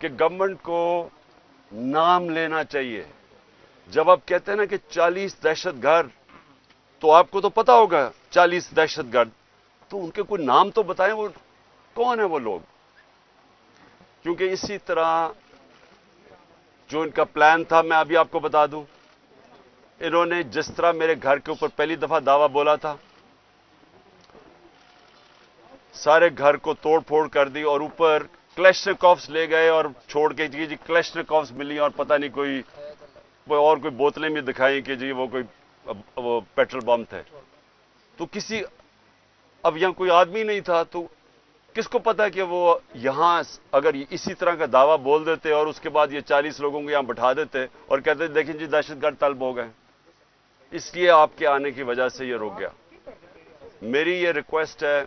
کہ گورنمنٹ کو نام لینا چاہیے. جب آپ کہتے ہیں نا کہ 40 دہشت گرد، تو آپ کو تو پتا ہوگا 40 دہشت گرد، تو ان کے کوئی نام تو بتائیں، وہ کون ہیں وہ لوگ. کیونکہ اسی طرح جو ان کا پلان تھا، میں ابھی آپ کو بتا دوں، انہوں نے جس طرح میرے گھر کے اوپر پہلی دفعہ دعویٰ بولا تھا، سارے گھر کو توڑ پھوڑ کر دی، اور اوپر کلیشنکوفس لے گئے اور چھوڑ کے جی کلیشنکوفس ملی، اور پتہ نہیں کوئی اور کوئی بوتلیں بھی دکھائیں کہ جی وہ پیٹرول بم تھے. تو اب یہاں کوئی آدمی نہیں تھا، تو کس کو پتا کہ وہ یہاں اگر اسی طرح کا دعویٰ بول دیتے اور اس کے بعد یہ 40 لوگوں کو یہاں بٹھا دیتے اور کہتے دیکھیں جی دہشت گرد طلب ہو گئے. اس لیے آپ کے آنے کی وجہ سے یہ رک گیا. میری یہ ریکویسٹ ہے